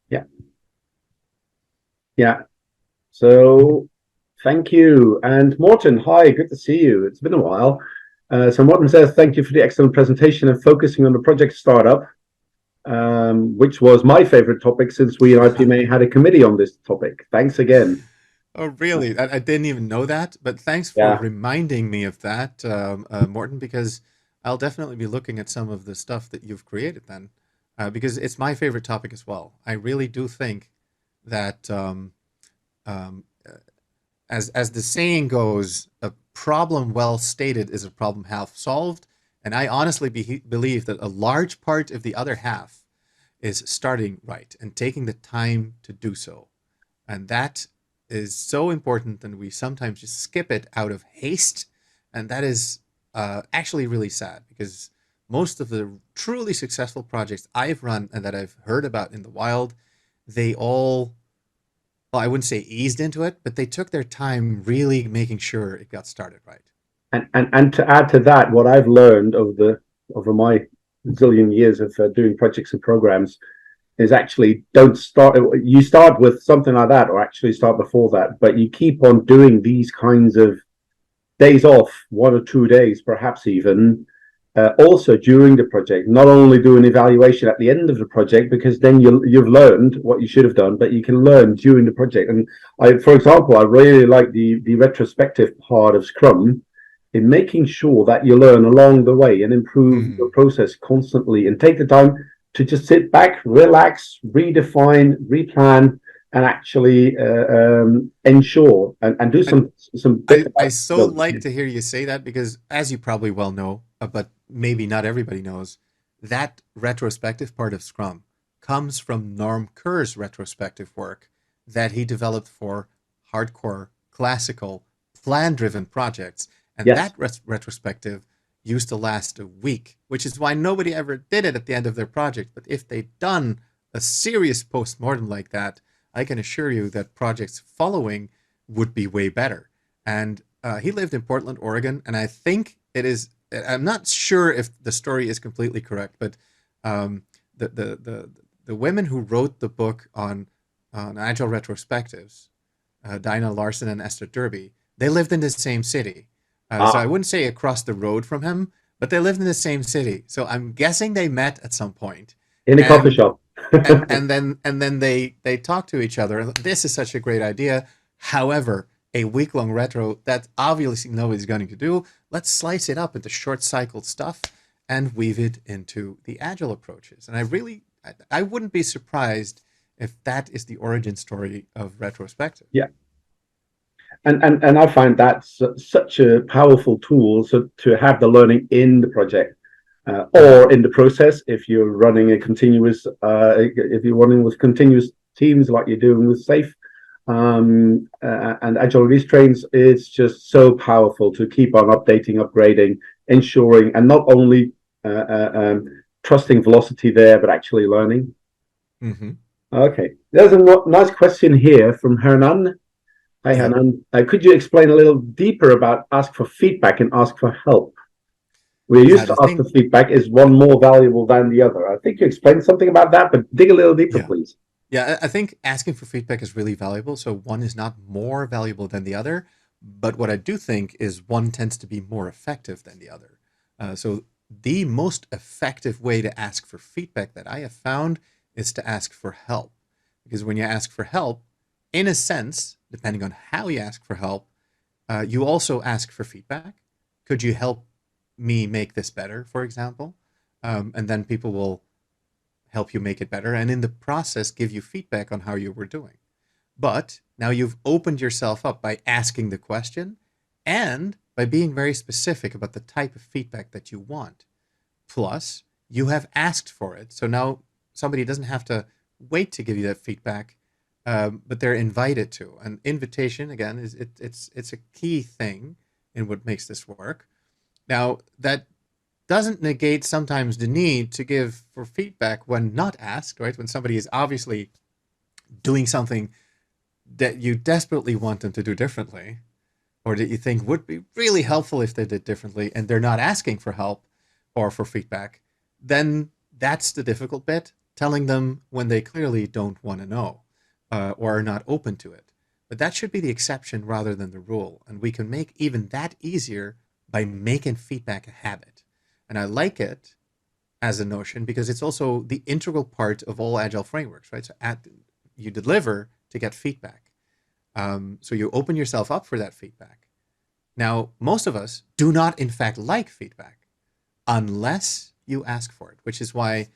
yeah, yeah. So thank you. And Morten, hi, good to see you. It's been a while. So Morten says, thank you for the excellent presentation and focusing on the project startup, which was my favorite topic since we in IPMA had a committee on this topic. Thanks again. Oh, really? I didn't even know that, but thanks for Yeah, reminding me of that, Morton, because I'll definitely be looking at some of the stuff that you've created then, because it's my favorite topic as well. I really do think that, um, as the saying goes, a problem well stated is a problem half solved, and I honestly believe that a large part of the other half is starting right and taking the time to do so. And that is so important, and we sometimes just skip it out of haste. And that is actually really sad because most of the truly successful projects I've run and that I've heard about in the wild, they all, well, I wouldn't say eased into it, but they took their time really making sure it got started right. and to add to that, what I've learned over my zillion years of doing projects and programs is actually don't start. You start with something like that, or actually start before that, but you keep on doing these kinds of days off, 1 or 2 days, perhaps even. Also during the project, not only do an evaluation at the end of the project because then you've learned what you should have done, but you can learn during the project. And for example, I really like the retrospective part of Scrum in making sure that you learn along the way and improve your Mm. process constantly and take the time to just sit back, relax, redefine, replan, and actually ensure and do And some bit I about so building. like to hear you say that because, as you probably well know, but maybe not everybody knows, that retrospective part of Scrum comes from Norm Kerr's retrospective work that he developed for hardcore, classical, plan-driven projects. And Yes. that retrospective used to last a week, which is why nobody ever did it at the end of their project. But if they'd done a serious postmortem like that, I can assure you that projects following would be way better. And he lived in Portland, Oregon, and I think it is. I'm not sure if the story is completely correct, but the, the the the women who wrote the book on Agile retrospectives, Dinah Larson and Esther Derby, they lived in the same city. So I Ah, wouldn't say across the road from him, but they lived in the same city. So I'm guessing they met at some point, in a coffee and shop. and then they talk to each other. This is such a great idea. However, a week long retro that obviously nobody's going to do. Let's slice it up into short cycled stuff and weave it into the agile approaches. And I wouldn't be surprised if that is the origin story of retrospective. Yeah. And I find that such a powerful tool so to have the learning in the project or in the process if you're running a continuous if you're running with continuous teams like you're doing with safe and agile release trains. It's just so powerful to keep on updating, upgrading, ensuring, and not only trusting velocity there but actually learning. Mm-hmm. Okay, there's a nice question here from Hernan. Hi, Yeah, Hanan. Could you explain a little deeper about ask for feedback and ask for help? We're yeah. used to The ask for thing, feedback. Is one more valuable than the other? I think you explained something about that, but dig a little deeper, yeah, please. yeah. I think asking for feedback is really valuable. So one is not more valuable than the other, but what I do think is one tends to be more effective than the other. So the most effective way to ask for feedback that I have found is to ask for help, because when you ask for help, in a sense, depending on how you ask for help, you also ask for feedback. Could you help me make this better, for example? And then people will help you make it better, and in the process, give you feedback on how you were doing. But now you've opened yourself up by asking the question and by being very specific about the type of feedback that you want. Plus, you have asked for it. So now somebody doesn't have to wait to give you that feedback, but they're invited to. An invitation, again, it's a key thing in what makes this work. Now, that doesn't negate sometimes the need to give for feedback when not asked, right? When somebody is obviously doing something that you desperately want them to do differently, or that you think would be really helpful if they did differently, and they're not asking for help or for feedback, then that's the difficult bit, telling them when they clearly don't want to know or are not open to it. But that should be the exception rather than the rule. And we can make even that easier by making feedback a habit. And I like it as a notion because it's also the integral part of all agile frameworks, right? So you deliver to get feedback. So you open yourself up for that feedback. Now, most of us do not, in fact, like feedback unless you ask for it, which is why,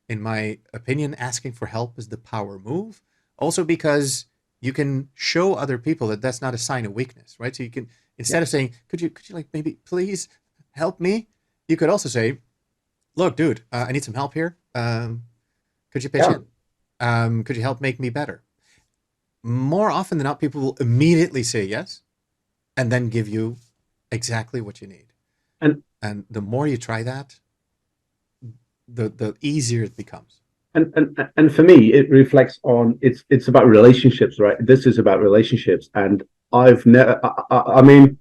in my opinion, asking for help is the power move. Also, because you can show other people that that's not a sign of weakness, right? So you can, Yeah, instead of saying, could you like maybe please help me? You could also say, look, dude, I need some help here. Could you pitch yeah, in? Could you help make me better? More often than not, people will immediately say yes and then give you exactly what you need. and And the more you try that, the easier it becomes. and for me, it reflects on it's about relationships, right? This is about relationships, and I've never. I mean,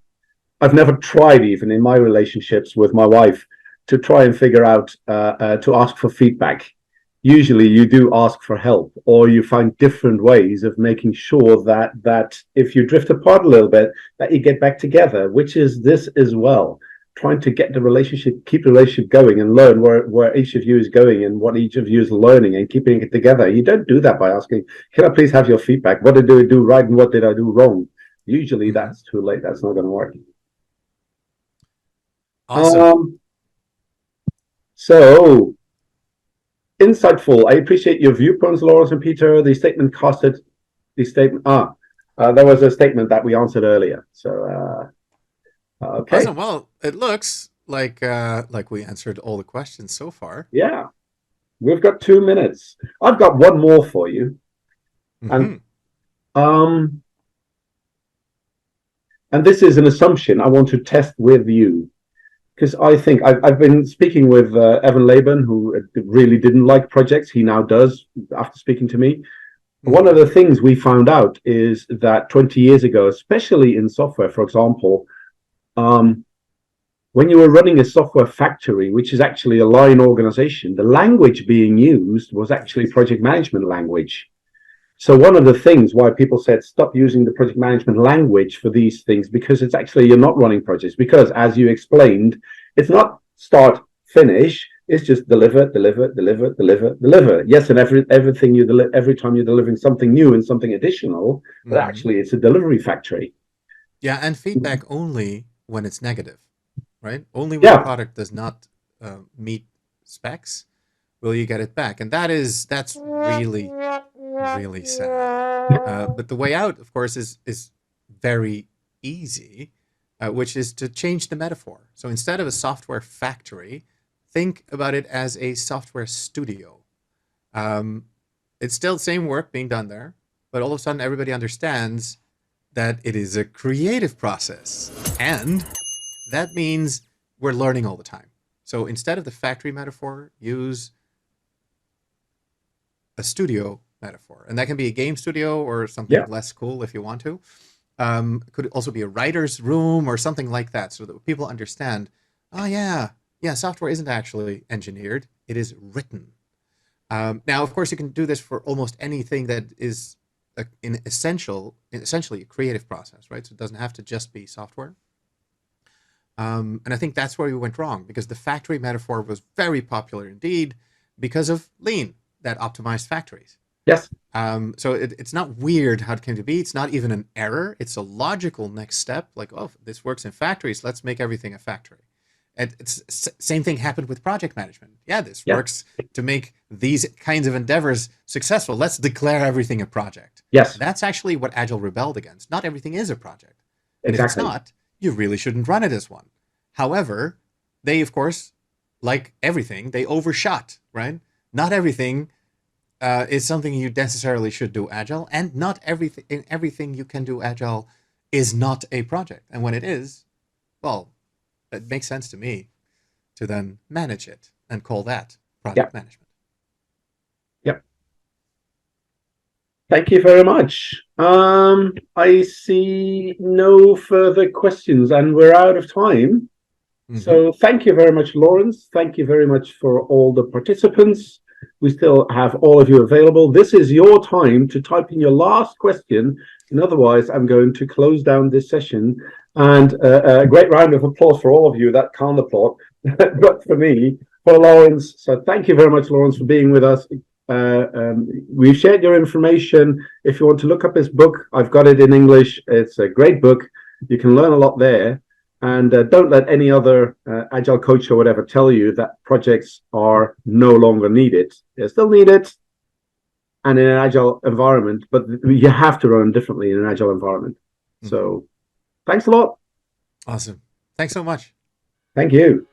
I've never tried even in my relationships with my wife to try and figure out to ask for feedback. Usually, you do ask for help, or you find different ways of making sure that if you drift apart a little bit, that you get back together. Which is this as well, trying to get the relationship, keep the relationship going, and learn where each of you is going and what each of you is learning, and keeping it together. You don't do that by asking, "Can I please have your feedback? What did I do right and what did I do wrong?" Usually, Mm-hmm. that's too late. That's not going to work. Awesome. Um, so insightful. I appreciate your viewpoints, Lawrence and Peter. The statement costed the statement. There was a statement that we answered earlier. So okay, Awesome. Well, it looks like we answered all the questions so far. yeah. We've got 2 minutes. I've got one more for you. Mm-hmm. And and this is an assumption I want to test with you. Because I think I've been speaking with Evan Laban, who really didn't like projects. He now does after speaking to me. One of the things we found out is that 20 years ago, especially in software, for example, when you were running a software factory, which is actually a line organization, the language being used was actually project management language. So one of the things why people said stop using the project management language for these things, because it's actually you're not running projects, because as you explained, it's not start, finish, it's just deliver, deliver, deliver, deliver, deliver. Yes, and everything you deliver every time you're delivering something new and something additional, but actually it's a delivery factory. Yeah, and feedback only when it's negative, right? Only when a Yeah, product does not meet specs will you get it back, and that's really really sad. But the way out, of course, is very easy, which is to change the metaphor. So instead of a software factory, think about it as a software studio. Um, it's still the same work being done there, but all of a sudden everybody understands that it is a creative process, and that means we're learning all the time. So instead of the factory metaphor, use a studio metaphor, and that can be a game studio or something yeah, less cool if you want to. It could also be a writer's room or something like that, so that people understand. Oh yeah, software isn't actually engineered; it is written. Now, of course, you can do this for almost anything that is essentially a creative process, right? So it doesn't have to just be software. And I think that's where we went wrong, because the factory metaphor was very popular indeed because of Lean that optimized factories. yes, So it's not weird how it came to be. It's not even an error. It's a logical next step. Like, oh, this works in factories. Let's make everything a factory. And it's same thing happened with project management. Yeah, this yeah, works to make these kinds of endeavors successful. Let's declare everything a project. yes, And that's actually what Agile rebelled against. Not everything is a project. And if it's exactly. not, you really shouldn't run it as one. However, they, of course, like everything, they overshot, right? Not everything is something you necessarily should do Agile, and not everything you can do Agile is not a project. And when it is, well, it makes sense to me to then manage it and call that Yeah, project management. yeah. Thank you very much. I see no further questions, and we're out of time. Mm-hmm. So thank you very much, Lawrence. Thank you very much for all the participants. We still have all of you available. This is your time to type in your last question, and otherwise I'm going to close down this session. And a great round of applause for all of you that can't applaud, but for me, for Lawrence. So thank you very much, Lawrence, for being with us. We've shared your information. If you want to look up his book, I've got it in English. It's a great book. You can learn a lot there. And don't let any other agile coach or whatever tell you that projects are no longer needed. They're still needed and in an agile environment, but you have to run differently in an agile environment. Mm-hmm. So thanks a lot. Awesome. Thanks so much. Thank you.